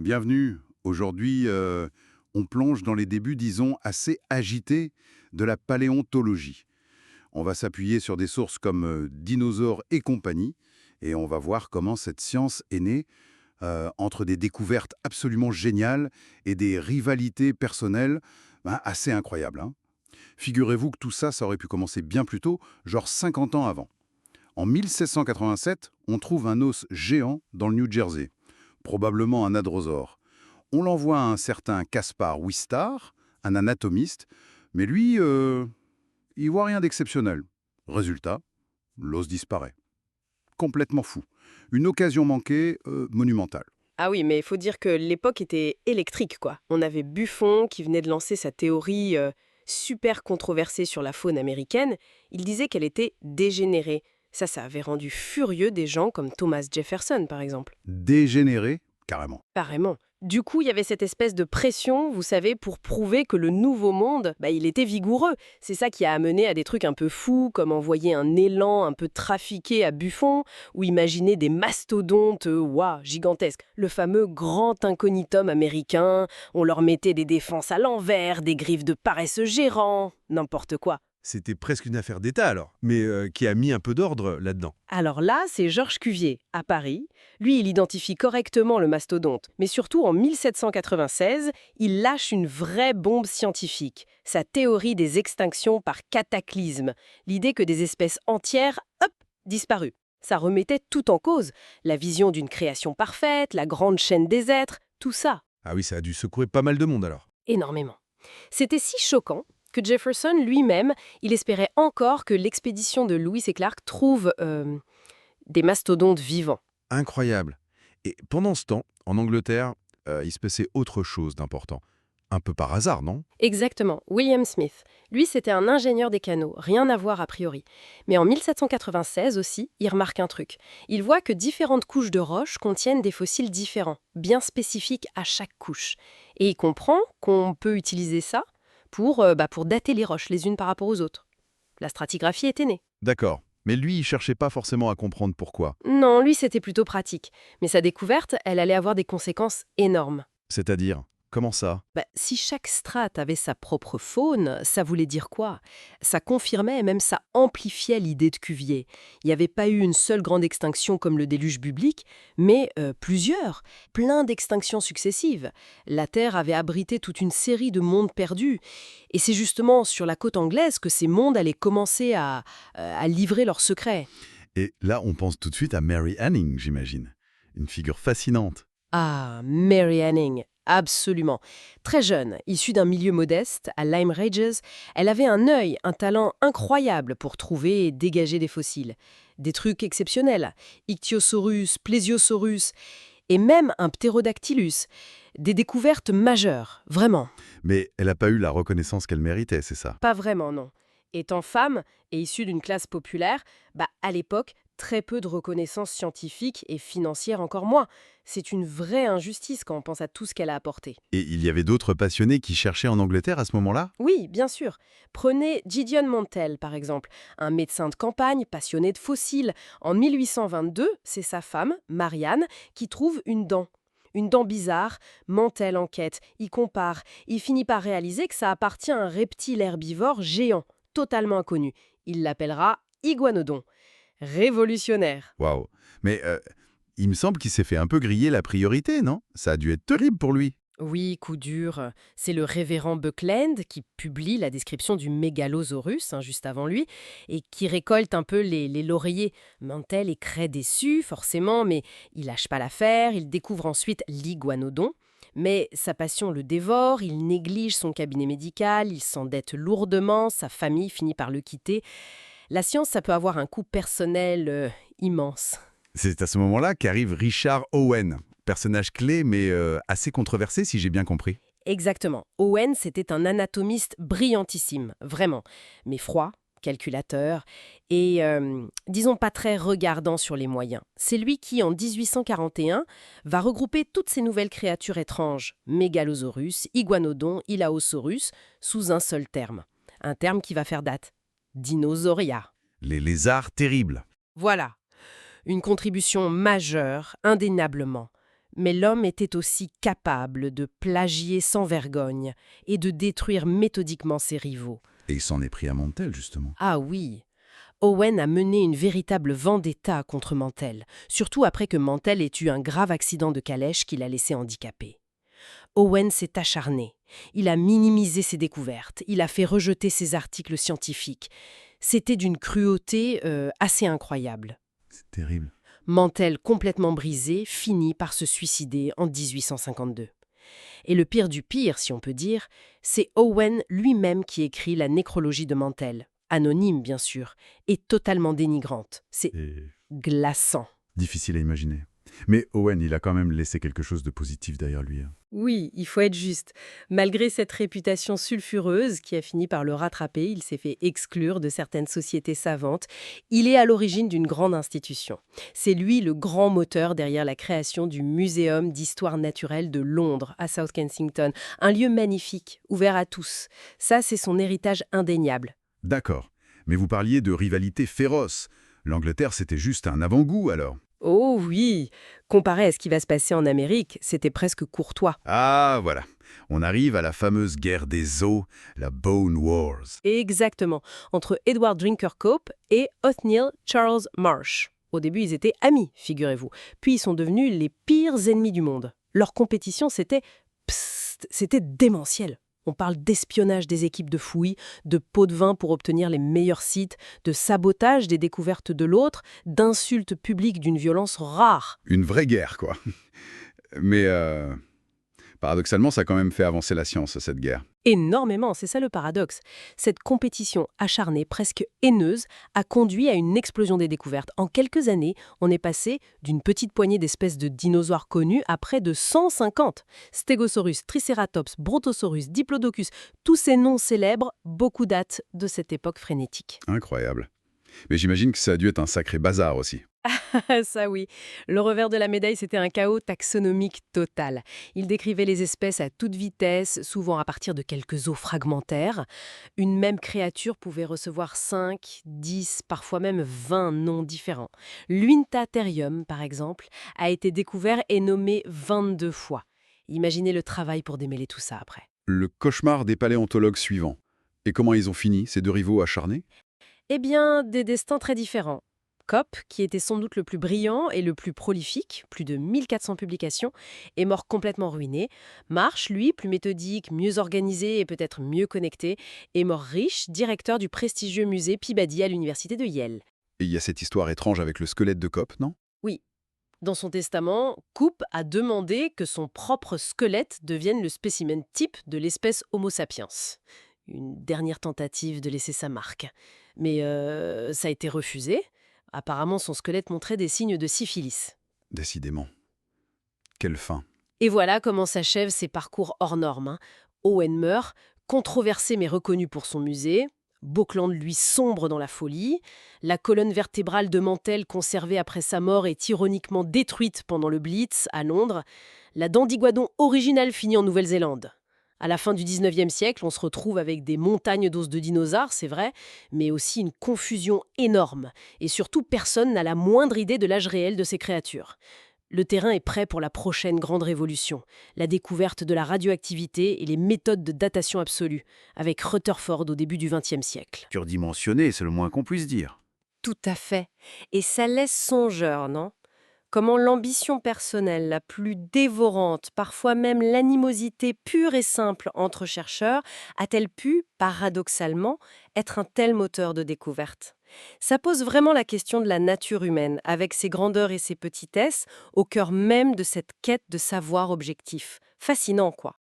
Bienvenue. Aujourd'hui, on plonge dans les débuts, disons, assez agités de la paléontologie. On va s'appuyer sur des sources comme Dinosaures et compagnie, et on va voir comment cette science est née entre des découvertes absolument géniales et des rivalités personnelles assez incroyables, hein. Figurez-vous que tout ça, ça aurait pu commencer bien plus tôt, genre 50 ans avant. En 1787, on trouve un os géant dans le New Jersey, probablement un hadrosaure. On l'envoie à un certain Caspar Wistar, un anatomiste, mais lui, il voit rien d'exceptionnel. Résultat, l'os disparaît. Complètement fou. Une occasion manquée, monumentale. Ah oui, mais il faut dire que l'époque était électrique, quoi. On avait Buffon qui venait de lancer sa théorie super controversée sur la faune américaine. Il disait qu'elle était dégénérée. Ça avait rendu furieux des gens comme Thomas Jefferson, par exemple. Dégénéré, carrément. Carrément. Du coup, il y avait cette espèce de pression, vous savez, pour prouver que le nouveau monde, il était vigoureux. C'est ça qui a amené à des trucs un peu fous, comme envoyer un élan un peu trafiqué à Buffon, ou imaginer des mastodontes, gigantesques. Le fameux grand incognitum américain, on leur mettait des défenses à l'envers, des griffes de paresseux gérants, n'importe quoi. C'était presque une affaire d'État alors, mais qui a mis un peu d'ordre là-dedans. Alors là, c'est Georges Cuvier, à Paris. Lui, il identifie correctement le mastodonte. Mais surtout, en 1796, il lâche une vraie bombe scientifique. Sa théorie des extinctions par cataclysme. L'idée que des espèces entières, hop, disparues. Ça remettait tout en cause. La vision d'une création parfaite, la grande chaîne des êtres, tout ça. Ah oui, ça a dû secouer pas mal de monde alors. Énormément. C'était si choquant que Jefferson lui-même, il espérait encore que l'expédition de Lewis et Clark trouve des mastodontes vivants. Incroyable. Et pendant ce temps, en Angleterre, il se passait autre chose d'important. Un peu par hasard, non? Exactement, William Smith. Lui, c'était un ingénieur des canaux, rien à voir a priori. Mais en 1796 aussi, il remarque un truc. Il voit que différentes couches de roches contiennent des fossiles différents, bien spécifiques à chaque couche. Et il comprend qu'on peut utiliser ça pour dater les roches les unes par rapport aux autres. La stratigraphie était née. D'accord. Mais lui, il cherchait pas forcément à comprendre pourquoi. Non, lui, c'était plutôt pratique. Mais sa découverte, elle allait avoir des conséquences énormes. C'est-à-dire, comment ça? Si chaque strate avait sa propre faune, ça voulait dire quoi? Ça confirmait et même ça amplifiait l'idée de Cuvier. Il n'y avait pas eu une seule grande extinction comme le déluge biblique, mais plusieurs, plein d'extinctions successives. La Terre avait abrité toute une série de mondes perdus. Et c'est justement sur la côte anglaise que ces mondes allaient commencer à livrer leurs secrets. Et là, on pense tout de suite à Mary Anning, j'imagine. Une figure fascinante. Ah, Mary Anning, absolument. Très jeune, issue d'un milieu modeste, à Lyme Regis, elle avait un œil, un talent incroyable pour trouver et dégager des fossiles. Des trucs exceptionnels. Ichthyosaurus, Plesiosaurus et même un Pterodactylus. Des découvertes majeures, vraiment. Mais elle n'a pas eu la reconnaissance qu'elle méritait, c'est ça? Pas vraiment, non. Étant femme et issue d'une classe populaire, à l'époque, très peu de reconnaissance scientifique et financière encore moins. C'est une vraie injustice quand on pense à tout ce qu'elle a apporté. Et il y avait d'autres passionnés qui cherchaient en Angleterre à ce moment-là? Oui, bien sûr. Prenez Gideon Mantell, par exemple, un médecin de campagne passionné de fossiles. En 1822, c'est sa femme, Marianne, qui trouve une dent. Une dent bizarre, Mantell enquête, il compare, il finit par réaliser que ça appartient à un reptile herbivore géant, totalement inconnu. Il l'appellera iguanodon. Révolutionnaire. Waouh. Mais il me semble qu'il s'est fait un peu griller la priorité, non? Ça a dû être terrible pour lui. Oui, coup dur. C'est le révérend Buckland qui publie la description du mégalosaurus, juste avant lui, et qui récolte un peu les lauriers. Mantell est très déçu, forcément, mais il lâche pas l'affaire, il découvre ensuite l'iguanodon. Mais sa passion le dévore, il néglige son cabinet médical, il s'endette lourdement, sa famille finit par le quitter. La science, ça peut avoir un coût personnel immense. C'est à ce moment-là qu'arrive Richard Owen, personnage clé mais assez controversé si j'ai bien compris. Exactement. Owen, c'était un anatomiste brillantissime, vraiment. Mais froid, calculateur, et disons pas très regardant sur les moyens. C'est lui qui, en 1841, va regrouper toutes ces nouvelles créatures étranges, Mégalosaurus, Iguanodon, Ilaosaurus, sous un seul terme. Un terme qui va faire date. Dinosauria. Les lézards terribles. Voilà. Une contribution majeure, indéniablement. Mais l'homme était aussi capable de plagier sans vergogne et de détruire méthodiquement ses rivaux. Et il s'en est pris à Mantel, justement. Ah oui, Owen a mené une véritable vendetta contre Mantel, surtout après que Mantel ait eu un grave accident de calèche qui l'a laissé handicapé. Owen s'est acharné. Il a minimisé ses découvertes. Il a fait rejeter ses articles scientifiques. C'était d'une cruauté assez incroyable. C'est terrible. Mantel, complètement brisé, finit par se suicider en 1852. Et le pire du pire, si on peut dire, c'est Owen lui-même qui écrit la nécrologie de Mantel. Anonyme, bien sûr, et totalement dénigrante. C'est Et glaçant. difficile à imaginer. Mais Owen, il a quand même laissé quelque chose de positif derrière lui. Oui, il faut être juste. Malgré cette réputation sulfureuse qui a fini par le rattraper, il s'est fait exclure de certaines sociétés savantes. Il est à l'origine d'une grande institution. C'est lui le grand moteur derrière la création du Muséum d'histoire naturelle de Londres, à South Kensington. Un lieu magnifique, ouvert à tous. Ça, c'est son héritage indéniable. D'accord. Mais vous parliez de rivalité féroce. L'Angleterre, c'était juste un avant-goût, alors. Oh oui, comparé à ce qui va se passer en Amérique, c'était presque courtois. Ah, voilà. On arrive à la fameuse guerre des os, la Bone Wars. Exactement, entre Edward Drinker Cope et Othniel Charles Marsh. Au début, ils étaient amis, figurez-vous. Puis ils sont devenus les pires ennemis du monde. Leur compétition, c'était démentiel. On parle d'espionnage des équipes de fouilles, de pots de vin pour obtenir les meilleurs sites, de sabotage des découvertes de l'autre, d'insultes publiques d'une violence rare. Une vraie guerre, quoi. Mais, paradoxalement, ça a quand même fait avancer la science, cette guerre. Énormément, c'est ça le paradoxe. Cette compétition acharnée, presque haineuse, a conduit à une explosion des découvertes. En quelques années, on est passé d'une petite poignée d'espèces de dinosaures connus à près de 150. Stegosaurus, Triceratops, Brontosaurus, Diplodocus, tous ces noms célèbres, beaucoup datent de cette époque frénétique. Incroyable. Mais j'imagine que ça a dû être un sacré bazar aussi. Ça oui. Le revers de la médaille, c'était un chaos taxonomique total. Il décrivait les espèces à toute vitesse, souvent à partir de quelques os fragmentaires. Une même créature pouvait recevoir 5, 10, parfois même 20 noms différents. L'Uintatherium, par exemple, a été découvert et nommé 22 fois. Imaginez le travail pour démêler tout ça après. Le cauchemar des paléontologues suivants. Et comment ils ont fini, ces deux rivaux acharnés? Eh bien, des destins très différents. Cope, qui était sans doute le plus brillant et le plus prolifique, plus de 1400 publications, est mort complètement ruiné. Marsh, lui, plus méthodique, mieux organisé et peut-être mieux connecté, est mort riche, directeur du prestigieux musée Peabody à l'université de Yale. Et il y a cette histoire étrange avec le squelette de Cope, non? Oui. Dans son testament, Cope a demandé que son propre squelette devienne le spécimen type de l'espèce Homo sapiens. Une dernière tentative de laisser sa marque. Mais ça a été refusé. Apparemment, son squelette montrait des signes de syphilis. Décidément. Quelle fin. Et voilà comment s'achèvent ces parcours hors normes. Owen meurt, controversé mais reconnu pour son musée. Beauclerk, lui, sombre dans la folie. La colonne vertébrale de Mantel, conservée après sa mort, est ironiquement détruite pendant le Blitz, à Londres. La Dandiguadon originale finit en Nouvelle-Zélande. À la fin du 19e siècle, on se retrouve avec des montagnes d'os de dinosaures, c'est vrai, mais aussi une confusion énorme. Et surtout, personne n'a la moindre idée de l'âge réel de ces créatures. Le terrain est prêt pour la prochaine grande révolution, la découverte de la radioactivité et les méthodes de datation absolue, avec Rutherford au début du XXe siècle. Surdimensionné, c'est le moins qu'on puisse dire. Tout à fait. Et ça laisse songeur, non ? Comment l'ambition personnelle la plus dévorante, parfois même l'animosité pure et simple entre chercheurs, a-t-elle pu, paradoxalement, être un tel moteur de découverte ? Ça pose vraiment la question de la nature humaine, avec ses grandeurs et ses petitesses, au cœur même de cette quête de savoir objectif. Fascinant, quoi.